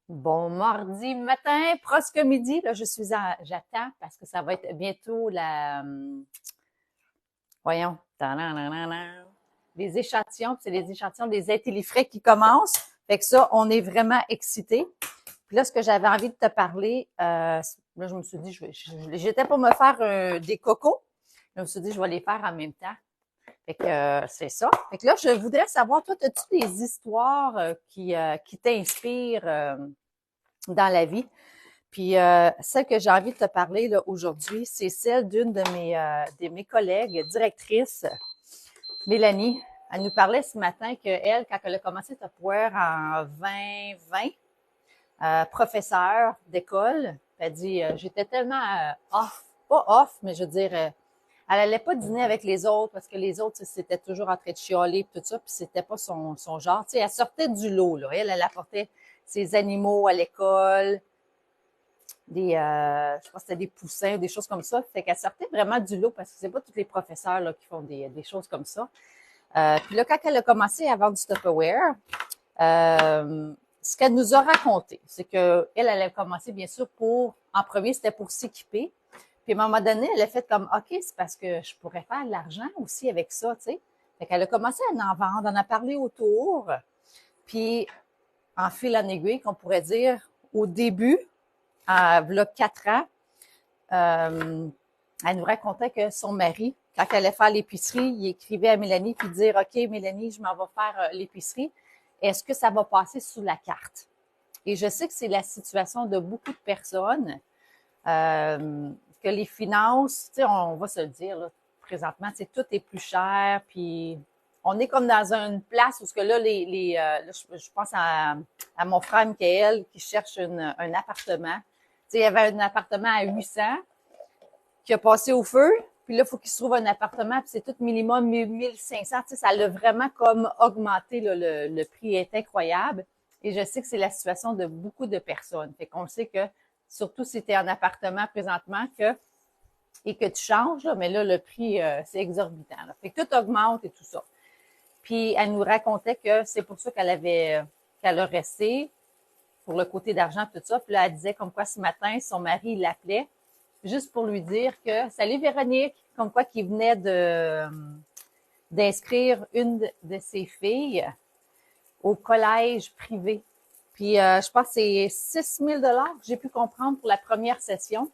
Bon mardi matin, presque midi, là, j'attends parce que ça va être bientôt voyons, tadadadada, les échantillons, puis c'est les échantillons des intellifrais qui commencent. Fait que ça, on est vraiment excités. Puis là, ce que j'avais envie de te parler, là, je me suis dit, j'étais pour me faire des cocos. Je me suis dit, je vais les faire en même temps. Fait que c'est ça. Fait que là, je voudrais savoir, toi, as-tu des histoires qui t'inspirent dans la vie? Puis celle que j'ai envie de te parler là, aujourd'hui, c'est celle d'une de mes collègues directrices, Mélanie. Elle nous parlait ce matin qu'elle, quand elle a commencé Tupperware en 2020, professeure d'école, elle dit j'étais tellement off, pas off, mais je veux dire, elle allait pas dîner avec les autres parce que les autres, c'était toujours en train de chialer et tout ça, puis c'était pas son genre. Tu sais, elle sortait du lot, là. Elle apportait ses animaux à l'école, je pense que c'était des poussins, des choses comme ça. Fait qu'elle sortait vraiment du lot parce que c'est pas tous les professeurs là, qui font des choses comme ça. Puis là, quand elle a commencé à vendre du Tupperware, ce qu'elle nous a raconté, c'est qu'elle a commencé, bien sûr, en premier, c'était pour s'équiper. Puis à un moment donné, elle a fait comme, OK, c'est parce que je pourrais faire de l'argent aussi avec ça, tu sais. Fait qu'elle a commencé à en vendre, en a parlé autour. Puis, en fil en aiguille, qu'on pourrait dire, au début, là, 4 ans, elle nous racontait que son mari, quand elle allait faire l'épicerie, il écrivait à Mélanie puis dire OK, Mélanie, je m'en vais faire l'épicerie. Est-ce que ça va passer sous la carte? Et je sais que c'est la situation de beaucoup de personnes, que les finances, tu sais, on va se le dire, là, présentement, tout est plus cher, puis on est comme dans une place où ce que là, là, je pense à mon frère Michael qui cherche un appartement. Tu sais, il y avait un appartement à 800 qui a passé au feu, puis là, il faut qu'il se trouve un appartement, puis c'est tout minimum 1500. Tu sais, ça l'a vraiment comme augmenté, là, le prix est incroyable. Et je sais que c'est la situation de beaucoup de personnes. Fait qu'on sait que, surtout si tu es en appartement présentement, et que tu changes, là, mais là, le prix, c'est exorbitant. Là. Fait que tout augmente et tout ça. Puis elle nous racontait que c'est pour ça qu'elle a resté, pour le côté d'argent, tout ça. Puis là, elle disait comme quoi ce matin, son mari l'appelait juste pour lui dire que salut Véronique, comme quoi qu'il venait d'inscrire une de ses filles au collège privé. Puis je pense que c'est 6 000 que j'ai pu comprendre pour la première session.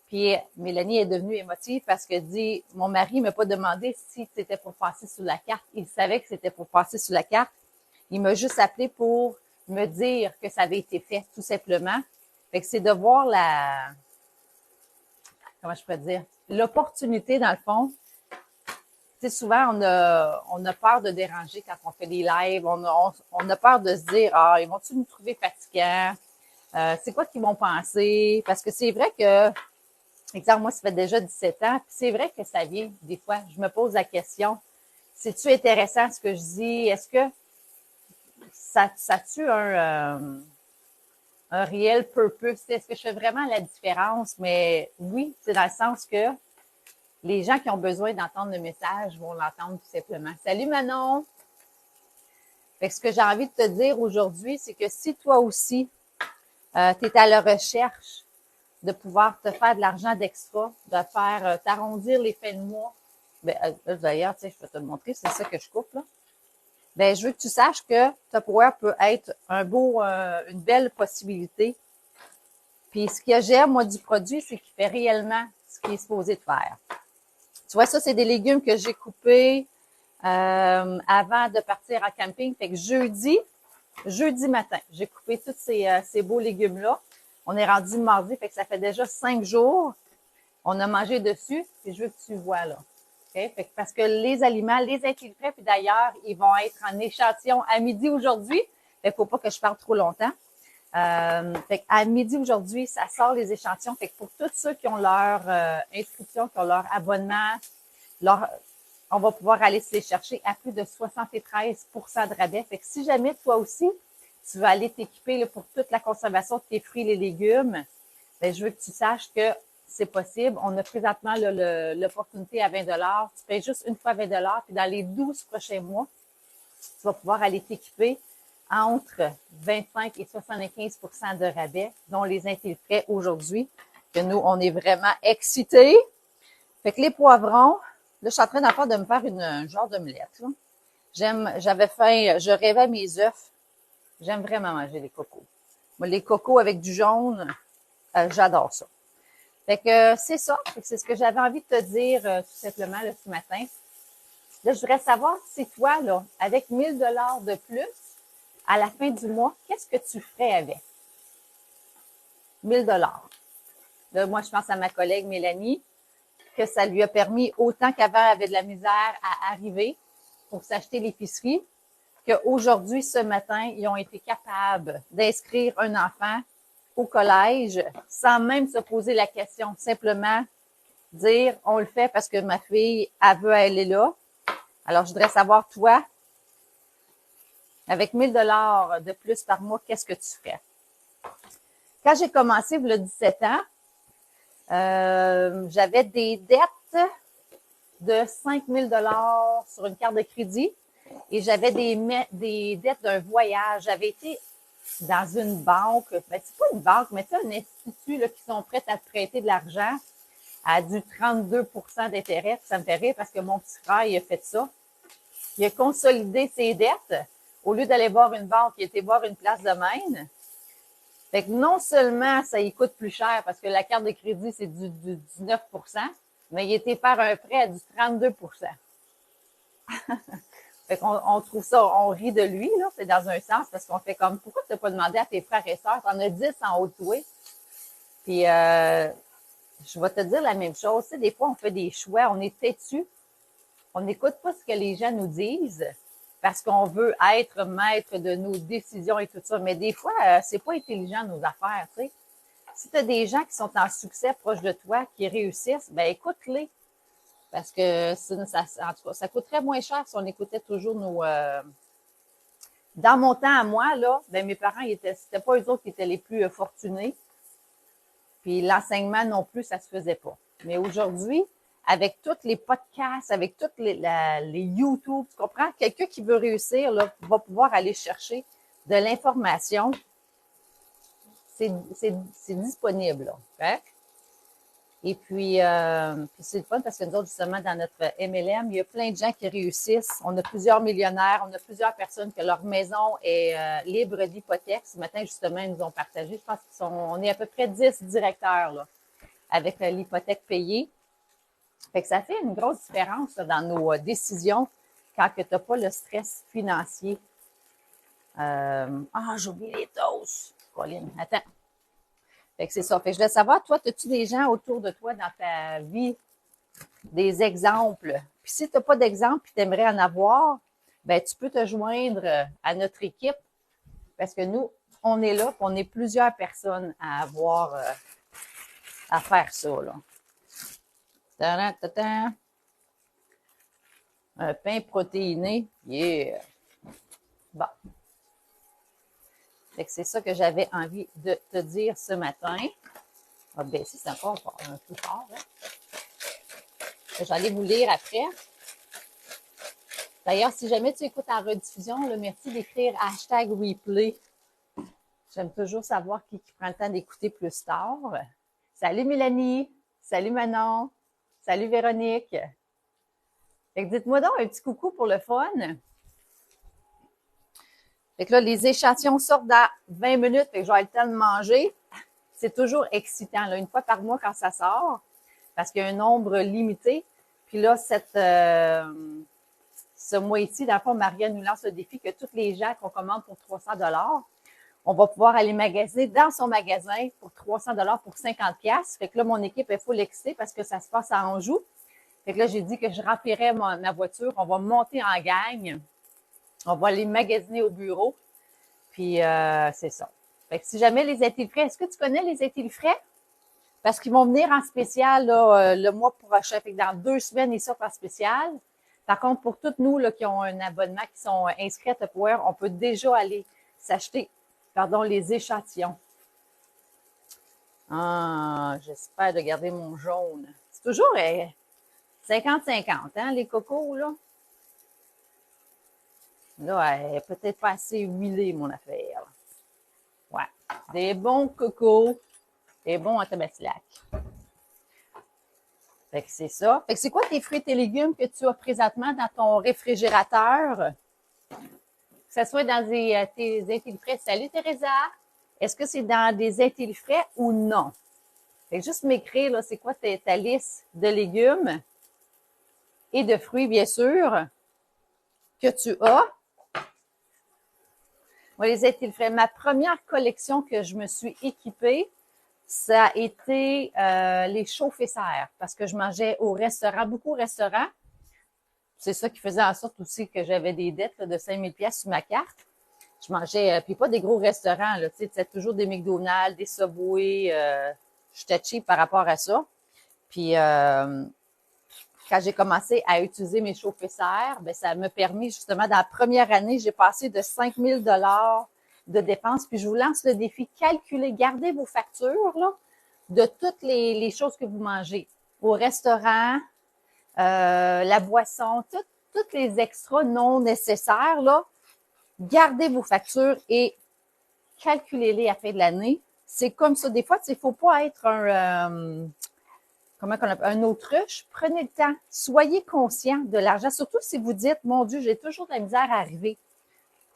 Puis Mélanie est devenue émotive parce qu'elle dit mon mari m'a pas demandé si c'était pour passer sous la carte. Il savait que c'était pour passer sous la carte. Il m'a juste appelé pour me dire que ça avait été fait, tout simplement. Fait que c'est de voir comment je peux dire, l'opportunité dans le fond. Tu sais, souvent on a peur de déranger quand on fait des lives. On a peur de se dire ah ils vont-tu nous trouver fatigants? C'est quoi qu'ils vont penser? Parce que c'est vrai que exemple, moi, ça fait déjà 17 ans, puis c'est vrai que ça vient, des fois, je me pose la question, c'est-tu intéressant ce que je dis? Est-ce que ça tue un réel purpose? Est-ce que je fais vraiment la différence? Mais oui, c'est dans le sens que les gens qui ont besoin d'entendre le message vont l'entendre tout simplement. Salut Manon! Fait que ce que j'ai envie de te dire aujourd'hui, c'est que si toi aussi, tu es à la recherche de pouvoir te faire de l'argent d'extra, de faire t'arrondir les fins de mois. Ben, d'ailleurs, tu sais, je vais te le montrer, c'est ça que je coupe là. Ben, je veux que tu saches que Tupperware peut être une belle possibilité. Puis ce que j'aime, moi, du produit, c'est qu'il fait réellement ce qu'il est supposé de faire. Tu vois, ça, c'est des légumes que j'ai coupés avant de partir en camping. Fait que jeudi matin, j'ai coupé tous ces beaux légumes-là. On est rendu mardi, fait que ça fait déjà 5 jours. On a mangé dessus, et je veux que tu vois là. Okay? Fait que parce que les aliments, les infiltrés, puis d'ailleurs, ils vont être en échantillon à midi aujourd'hui. Il ne faut pas que je parle trop longtemps. Fait à midi aujourd'hui, ça sort les échantillons. Fait que pour tous ceux qui ont leur inscription, qui ont leur abonnement, on va pouvoir aller se les chercher à plus de 73 de rabais. Fait que si jamais toi aussi, tu veux aller t'équiper là, pour toute la conservation de tes fruits et les légumes, ben, je veux que tu saches que c'est possible. On a présentement l'opportunité à 20 $. Tu payes juste une fois 20 $, puis dans les 12 prochains mois, tu vas pouvoir aller t'équiper entre 25 et 75 % de rabais, dont les Intelfrais aujourd'hui, que nous, on est vraiment excités. Fait que les poivrons, là, je suis en train d'en faire de me faire un genre d'omelette. J'avais faim, je rêvais mes œufs. J'aime vraiment manger les cocos. Moi, les cocos avec du jaune, j'adore ça. Fait que c'est ça. C'est ce que j'avais envie de te dire tout simplement là, ce matin. Là, je voudrais savoir si toi, là, avec 1000 $ de plus, à la fin du mois, qu'est-ce que tu ferais avec? 1000 $. Là, moi, je pense à ma collègue Mélanie, que ça lui a permis, autant qu'avant elle avait de la misère à arriver pour s'acheter l'épicerie, qu'aujourd'hui, ce matin, ils ont été capables d'inscrire un enfant au collège sans même se poser la question. Simplement dire, on le fait parce que ma fille, elle veut aller là. Alors, je voudrais savoir, toi, avec 1000 $ de plus par mois, qu'est-ce que tu ferais? Quand j'ai commencé, il y a 17 ans, j'avais des dettes de 5000 $ sur une carte de crédit et j'avais des dettes d'un voyage. J'avais été dans une banque, ben, c'est pas une banque, mais c'est un institut là, qui sont prêts à te prêter de l'argent à du 32 % d'intérêt. Ça me fait rire parce que mon petit frère, il a fait ça. Il a consolidé ses dettes. Au lieu d'aller voir une banque, il était voir une place de Maine. Fait que non seulement ça y coûte plus cher parce que la carte de crédit, c'est du 19 %, mais il était faire un prêt à du 32 %. Fait qu'on trouve ça, on rit de lui, là, c'est dans un sens, parce qu'on fait comme, pourquoi tu n'as pas demandé à tes frères et sœurs? T'en as 10 en haut de toi. Puis, je vais te dire la même chose. Tu sais, des fois, on fait des choix, on est têtu, on n'écoute pas ce que les gens nous disent parce qu'on veut être maître de nos décisions et tout ça. Mais des fois, c'est pas intelligent nos affaires, tu sais. Si tu as des gens qui sont en succès proche de toi, qui réussissent, ben écoute-les. Parce que en tout cas, ça coûterait moins cher si on écoutait toujours nos. Dans mon temps à moi, là, ben mes parents, c'était pas eux autres qui étaient les plus fortunés. Puis l'enseignement non plus, ça se faisait pas. Mais aujourd'hui, avec tous les podcasts, avec tous les YouTube, tu comprends? Quelqu'un qui veut réussir, là, va pouvoir aller chercher de l'information. C'est disponible, là. Okay? Et puis c'est le fun parce que nous autres, justement, dans notre MLM, il y a plein de gens qui réussissent. On a plusieurs millionnaires, on a plusieurs personnes que leur maison est libre d'hypothèque. Ce matin, justement, ils nous ont partagé. Je pense on est à peu près 10 directeurs là, avec l'hypothèque payée. Fait que ça fait une grosse différence là, dans nos décisions quand tu n'as pas le stress financier. J'ai oublié les toasts. Colline, attends. Fait que c'est ça. Fait que je voulais savoir, toi, as-tu des gens autour de toi dans ta vie, des exemples? Puis si tu n'as pas d'exemple et tu aimerais en avoir, ben tu peux te joindre à notre équipe parce que nous, on est là, on est plusieurs personnes à avoir à faire ça. Là. Un pain protéiné. Yeah! Bon. Fait que c'est ça que j'avais envie de te dire ce matin. On va baisser, c'est encore un peu fort. Hein? J'allais vous lire après. D'ailleurs, si jamais tu écoutes en rediffusion, là, merci d'écrire #replay. J'aime toujours savoir qui prend le temps d'écouter plus tard. Salut Mélanie. Salut Manon. Salut Véronique. Fait que dites-moi donc un petit coucou pour le fun. Fait que là, les échantillons sortent dans 20 minutes, fait que j'aurai le temps de manger. C'est toujours excitant, là, une fois par mois quand ça sort, parce qu'il y a un nombre limité. Puis là, ce mois-ci, dans le fond, Marianne nous lance le défi que tous les gens qu'on commande pour 300 $, on va pouvoir aller magasiner dans son magasin pour 300 $ pour 50 $. Fait que là, mon équipe est full excitée parce que ça se passe à Anjou. Fait que là, j'ai dit que je remplirais ma voiture. On va monter en gang. On va aller magasiner au bureau. Puis, c'est ça. Fait que si jamais les Intelfrais, est-ce que tu connais les Intelfrais? Parce qu'ils vont venir en spécial là, le mois prochain. Fait que dans 2 semaines, ils sortent en spécial. Par contre, pour toutes nous là, qui ont un abonnement, qui sont inscrits à Tupperware, on peut déjà aller s'acheter les échantillons. J'espère de garder mon jaune. C'est toujours 50-50, hein, les cocos, là? Là, elle est peut-être pas assez huilée, mon affaire. Ouais. Des bons cocos, des bons en Tabatilac. Fait que c'est ça. Fait que c'est quoi tes fruits et tes légumes que tu as présentement dans ton réfrigérateur? Que ce soit dans tes intellifrais. Salut, Teresa! Est-ce que c'est dans des intellifrais ou non? Fait que juste m'écrire, là, c'est quoi ta liste de légumes et de fruits, bien sûr, que tu as. Moi, les intellifrais. Ma première collection que je me suis équipée, ça a été les chauffe-serres parce que je mangeais au restaurant, beaucoup au restaurant. C'est ça qui faisait en sorte aussi que j'avais des dettes là, de 5000 pièces sur ma carte. Je mangeais, puis pas des gros restaurants, là, tu sais, c'était toujours des McDonald's, des Subway. J'étais cheap par rapport à ça. Puis quand j'ai commencé à utiliser mes chauffe-serres, ben ça m'a permis justement, dans la première année, j'ai passé de 5000 $ de dépenses. Puis je vous lance le défi, calculez, gardez vos factures là, de toutes les choses que vous mangez. Au restaurant, la boisson, toutes les extras non nécessaires, là, gardez vos factures et calculez-les à la fin de l'année. C'est comme ça. Des fois, il ne faut pas être comment qu'on appelle, un autruche. Prenez le temps. Soyez conscient de l'argent. Surtout si vous dites, mon Dieu, j'ai toujours de la misère à arriver.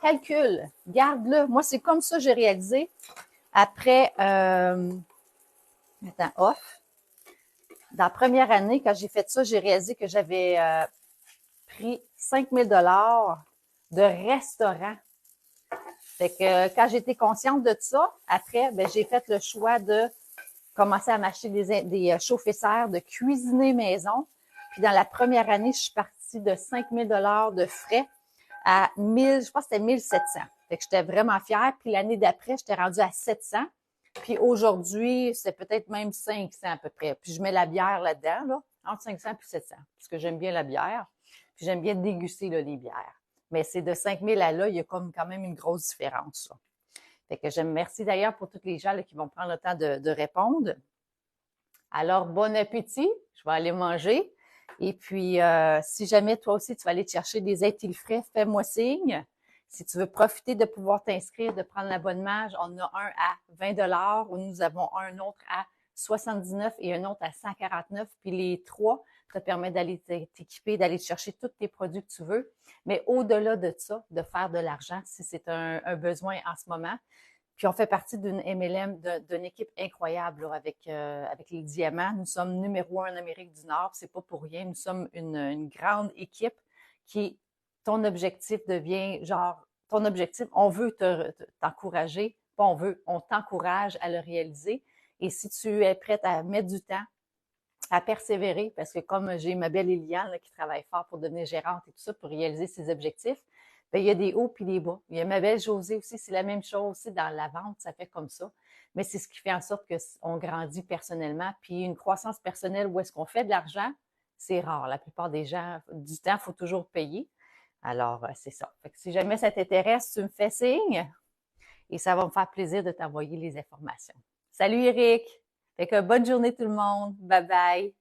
Calcule. Garde-le. Moi, c'est comme ça que j'ai réalisé. Après, off. Dans la première année, quand j'ai fait ça, j'ai réalisé que j'avais pris 5000 $ de restaurant. Fait que quand j'étais consciente de ça, après, ben, j'ai fait le choix de commencer à m'acheter des chauffe-serres, de cuisiner maison. Puis dans la première année, je suis partie de 5000 $ de frais à 1000, je pense que c'était 1700. Fait que j'étais vraiment fière. Puis l'année d'après, j'étais rendue à 700. Puis aujourd'hui, c'est peut-être même 500 à peu près. Puis je mets la bière là-dedans, là, entre 500 et 700, parce que j'aime bien la bière. Puis j'aime bien déguster là, les bières. Mais c'est de 5000 à là, il y a comme quand même une grosse différence. Là. Fait que j'aime merci d'ailleurs pour tous les gens là, qui vont prendre le temps de répondre. Alors, bon appétit. Je vais aller manger. Et puis, si jamais toi aussi, tu vas aller te chercher des intellifrais, fais-moi signe. Si tu veux profiter de pouvoir t'inscrire, de prendre l'abonnement, on a un à 20 $ ou nous avons un autre à 79 et un autre à 149. Puis les trois te permettent d'aller t'équiper, d'aller chercher tous tes produits que tu veux. Mais au-delà de ça, de faire de l'argent, si c'est un besoin en ce moment, puis on fait partie d'une MLM, d'une équipe incroyable là, avec les diamants. Nous sommes numéro 1 en Amérique du Nord. C'est pas pour rien. Nous sommes une grande équipe qui, ton objectif devient genre, ton objectif, on veut t'encourager, pas on veut, on t'encourage à le réaliser. Et si tu es prête à mettre du temps, à persévérer, parce que comme j'ai ma belle Eliane là, qui travaille fort pour devenir gérante et tout ça, pour réaliser ses objectifs, bien, il y a des hauts puis des bas. Il y a ma belle Josée aussi, c'est la même chose aussi dans la vente, ça fait comme ça. Mais c'est ce qui fait en sorte qu'on grandit personnellement. Puis une croissance personnelle où est-ce qu'on fait de l'argent, c'est rare. La plupart des gens, du temps, il faut toujours payer. Alors, c'est ça. Fait que si jamais ça t'intéresse, tu me fais signe et ça va me faire plaisir de t'envoyer les informations. Salut Eric! Fait que bonne journée tout le monde. Bye bye!